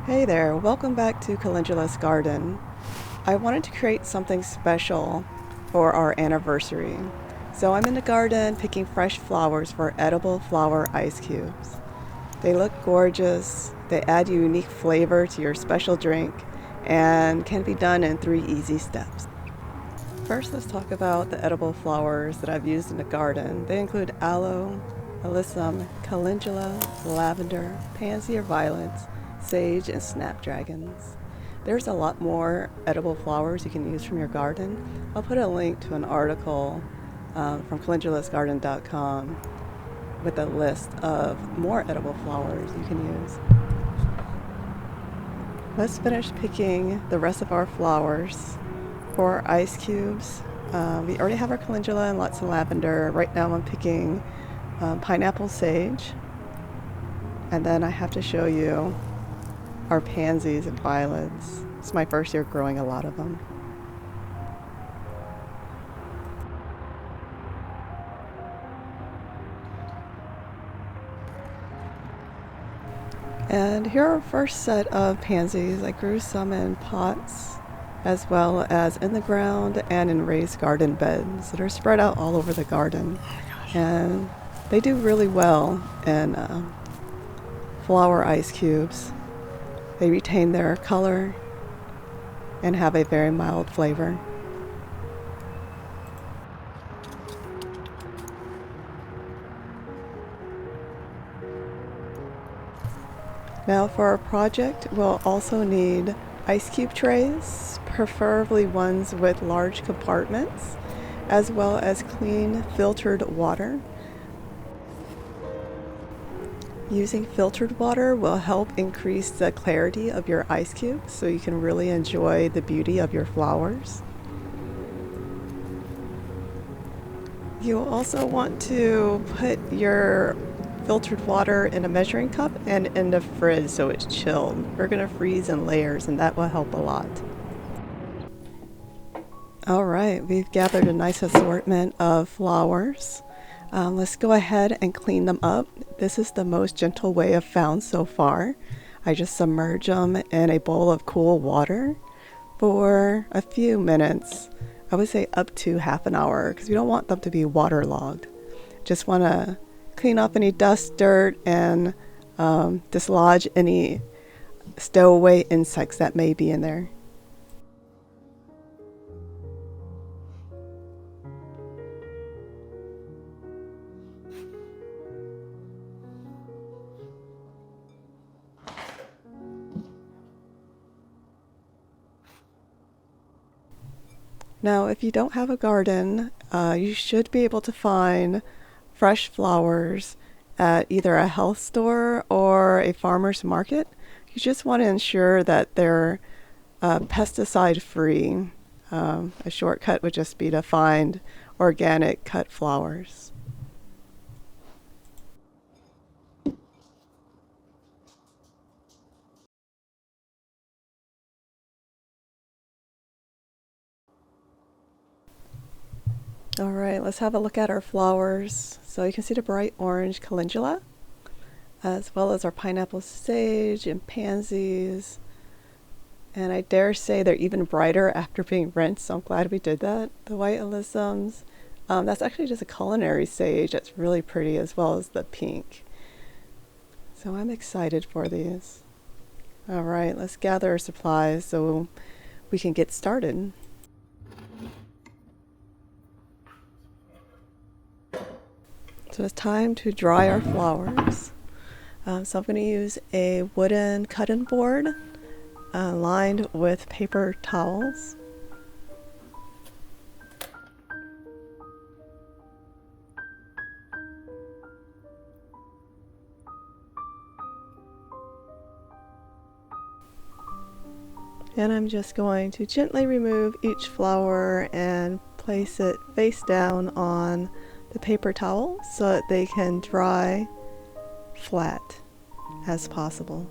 Hey there, welcome back to Calendula's garden. I wanted to create something special for our anniversary. So I'm in the garden picking fresh flowers for edible flower ice cubes. They look gorgeous, they add a unique flavor to your special drink, and can be done in 3 easy steps. First, let's talk about the edible flowers that I've used in the garden. They include aloe, alyssum, calendula, lavender, pansy or violets, sage, and snapdragons. There's a lot more edible flowers you can use from your garden. I'll put a link to an article from calendulasgarden.com with a list of more edible flowers you can use. Let's finish picking the rest of our flowers. For ice cubes, we already have our calendula and lots of lavender. Right now I'm picking pineapple sage. And then I have to show you our pansies and violets. It's my first year growing a lot of them. And here are our first set of pansies. I grew some in pots as well as in the ground and in raised garden beds that are spread out all over the garden. And they do really well in flower ice cubes. They retain their color and have a very mild flavor. Now for our project, we'll also need ice cube trays, preferably ones with large compartments, as well as clean filtered water. Using filtered water will help increase the clarity of your ice cubes so you can really enjoy the beauty of your flowers. You'll also want to put your filtered water in a measuring cup and in the fridge so it's chilled. We're going to freeze in layers and that will help a lot. All right, we've gathered a nice assortment of flowers. Let's go ahead and clean them up. This is the most gentle way I've found so far. I just submerge them in a bowl of cool water for a few minutes. I would say up to half an hour because we don't want them to be waterlogged. Just want to clean off any dust, dirt, and dislodge any stowaway insects that may be in there. Now, if you don't have a garden, you should be able to find fresh flowers at either a health store or a farmer's market. You just want to ensure that they're pesticide free. A shortcut would just be to find organic cut flowers. All right, let's have a look at our flowers. So you can see the bright orange calendula, as well as our pineapple sage and pansies. And I dare say they're even brighter after being rinsed, so I'm glad we did that. The white alyssums, that's actually just a culinary sage that's really pretty, as well as the pink. So I'm excited for these. All right, let's gather our supplies so we can get started. So it's time to dry our flowers. So I'm going to use a wooden cutting board lined with paper towels. And I'm just going to gently remove each flower and place it face down on the paper towel so that they can dry flat as possible.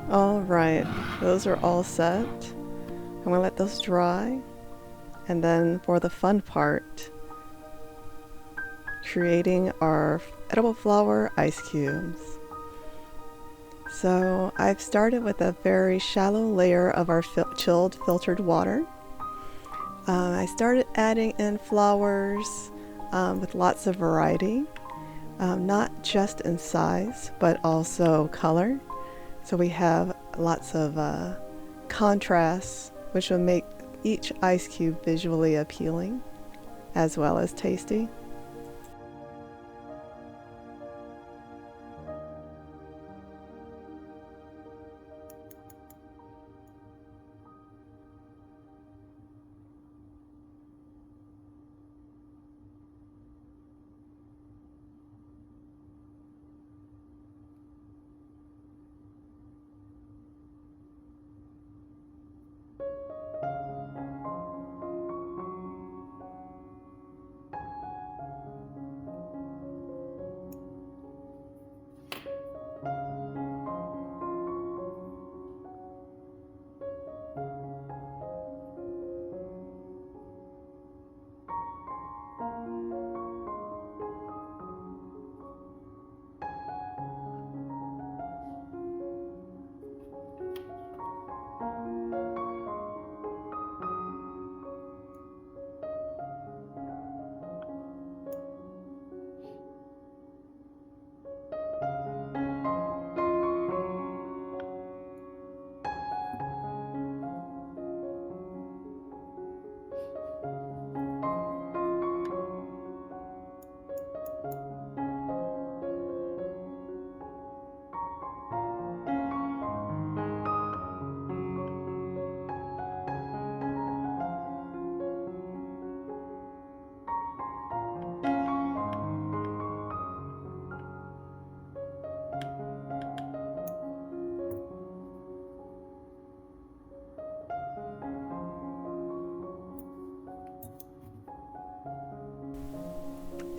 Alright, those are all set. I'm gonna let those dry. And then for the fun part, creating our edible flower ice cubes. So I've started with a very shallow layer of our chilled filtered water. I started adding in flowers with lots of variety, not just in size, but also color. So we have lots of contrasts, which will make each ice cube visually appealing, as well as tasty.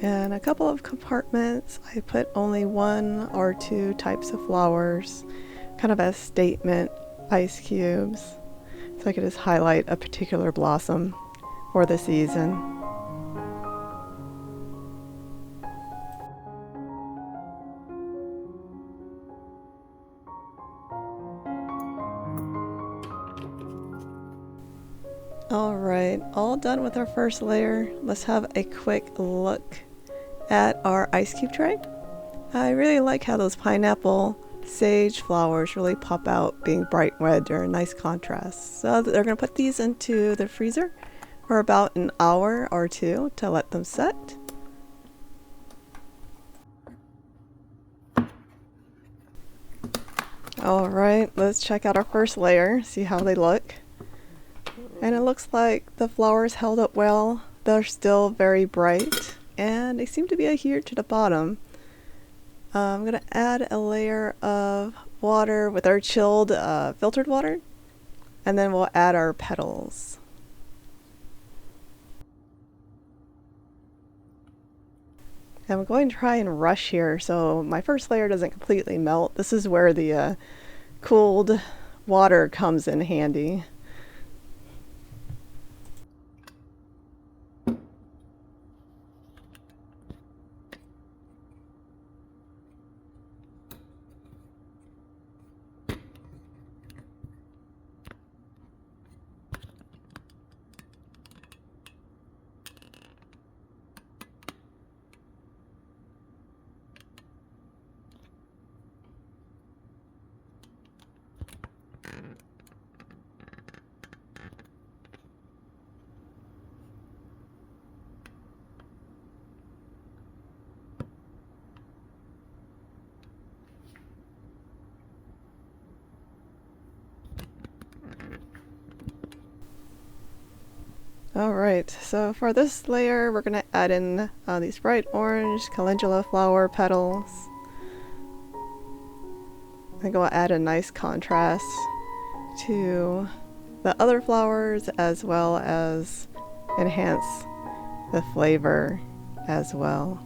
In a couple of compartments, I put only 1 or 2 types of flowers, kind of as statement ice cubes, so I could just highlight a particular blossom for the season. Alright, all done with our first layer. Let's have a quick look at our ice cube tray. I really like how those pineapple sage flowers really pop out, being bright red. They're a nice contrast. So they're going to put these into the freezer for about an hour or 2 to let them set. Alright, let's check out our first layer, see how they look. And it looks like the flowers held up well. They're still very bright, and they seem to be adhered to the bottom. I'm going to add a layer of water with our chilled filtered water, and then we'll add our petals. I'm going to try and rush here so my first layer doesn't completely melt. This is where the cooled water comes in handy. Alright, so for this layer we're going to add in these bright orange calendula flower petals. I think I'll add a nice contrast to the other flowers, as well as enhance the flavor as well.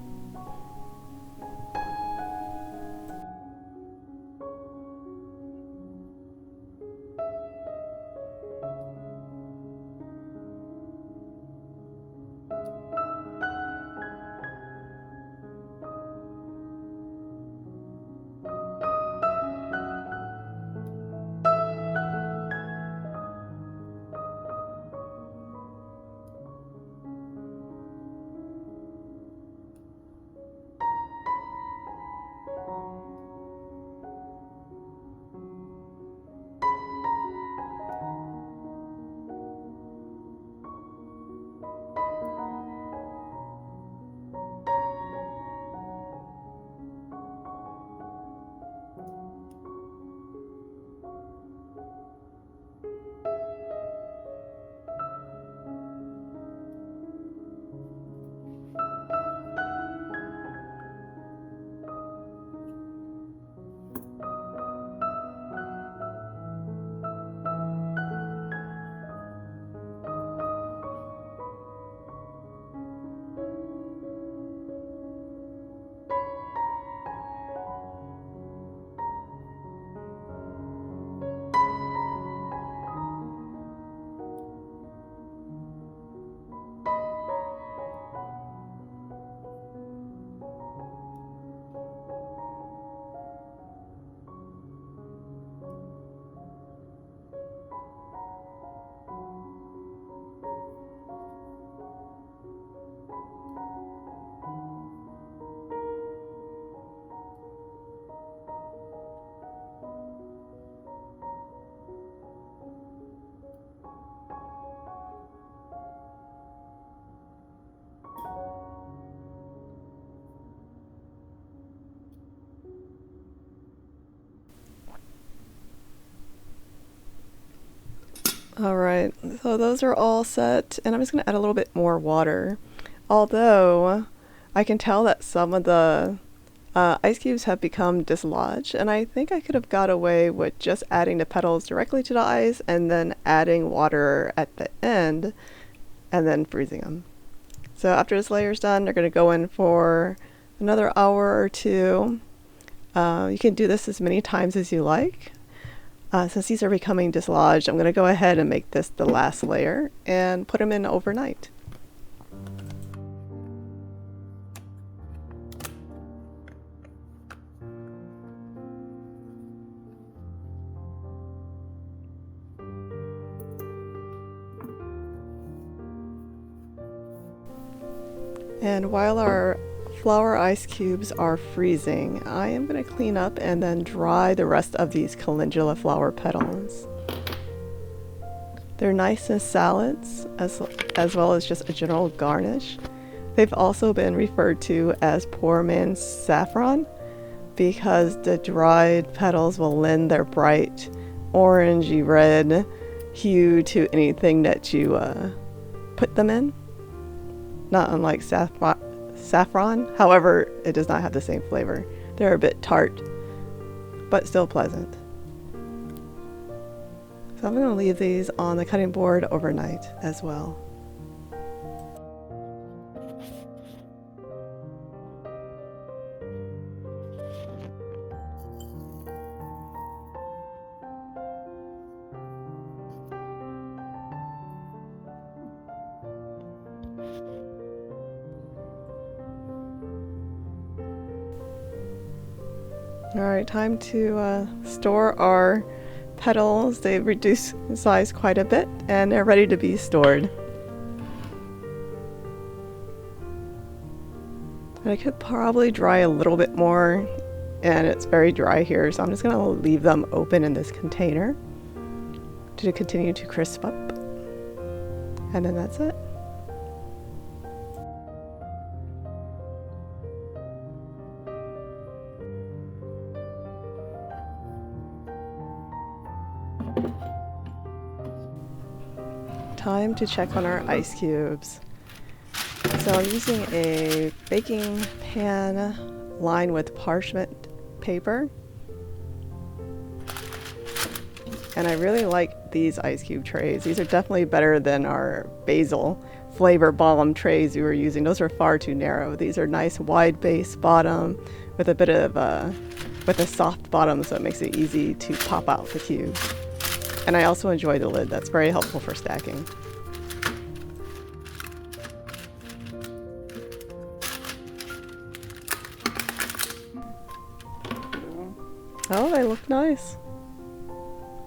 Alright, so those are all set, and I'm just going to add a little bit more water. Although, I can tell that some of the ice cubes have become dislodged, and I think I could have got away with just adding the petals directly to the ice and then adding water at the end and then freezing them. So after this layer is done, they're going to go in for another hour or two. You can do this as many times as you like. Since these are becoming dislodged, I'm going to go ahead and make this the last layer and put them in overnight. And while our flower ice cubes are freezing, I am going to clean up and then dry the rest of these calendula flower petals. They're nice as salads as well as just a general garnish. They've also been referred to as poor man's saffron because the dried petals will lend their bright orangey red hue to anything that you put them in. Not unlike saffron, however, it does not have the same flavor. They're a bit tart, but still pleasant. So I'm going to leave these on the cutting board overnight as well. Alright, time to store our petals. They've reduced in size quite a bit and they're ready to be stored. And I could probably dry a little bit more, and it's very dry here, so I'm just going to leave them open in this container to continue to crisp up. And then that's it. Time to check on our ice cubes. So I'm using a baking pan lined with parchment paper. And I really like these ice cube trays. These are definitely better than our basil flavor bomb trays we were using. Those are far too narrow. These are nice wide base bottom with a bit of with a soft bottom, so it makes it easy to pop out the cube. And I also enjoy the lid. That's very helpful for stacking. Oh, they look nice.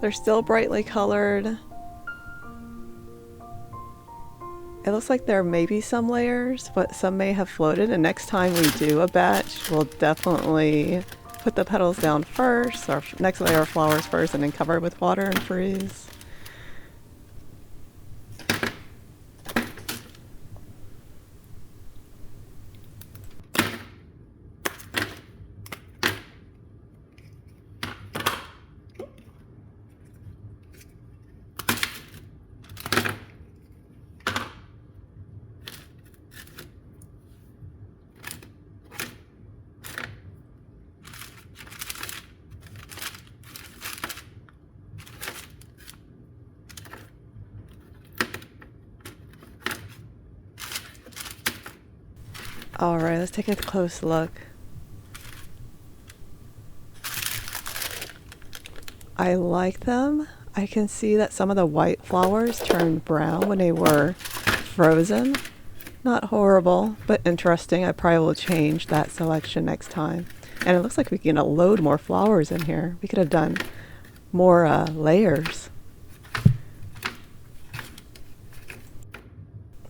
They're still brightly colored. It looks like there may be some layers, but some may have floated, and next time we do a batch, we'll definitely put the petals down first, or next layer of flowers first, and then cover it with water and freeze. Alright, let's take a close look. I like them. I can see that some of the white flowers turned brown when they were frozen. Not horrible, but interesting. I probably will change that selection next time. And it looks like we can load more flowers in here. We could have done more layers.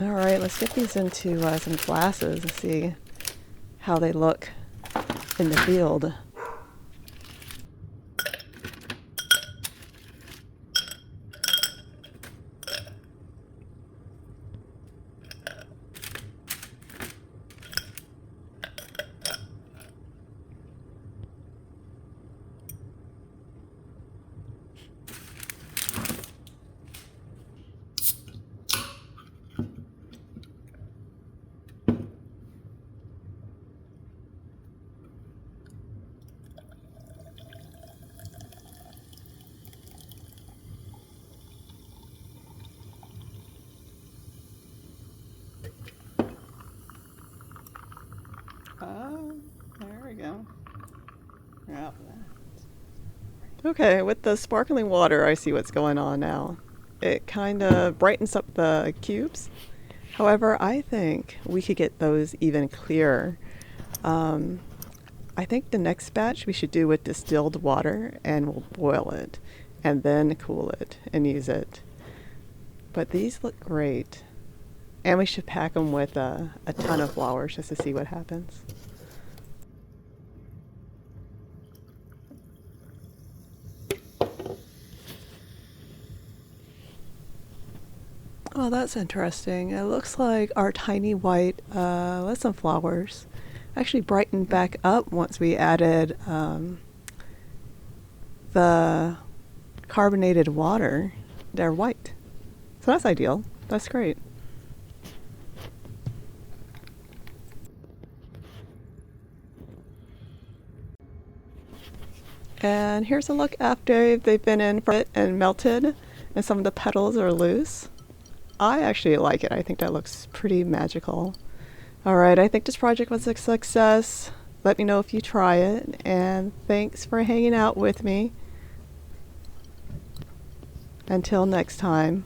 Alright, let's get these into some glasses and see how they look in the field. Okay, with the sparkling water, I see what's going on now. It kind of brightens up the cubes. However, I think we could get those even clearer. Um, I think the next batch we should do with distilled water and we'll boil it and then cool it and use it. But these look great. And we should pack them with a ton of flowers just to see what happens. Oh, that's interesting. It looks like our tiny white lesson flowers actually brightened back up once we added the carbonated water. They're white. So that's ideal. That's great. And here's a look after they've been in for it and melted and some of the petals are loose. I actually like it. I think that looks pretty magical. Alright, I think this project was a success. Let me know if you try it, and thanks for hanging out with me. Until next time.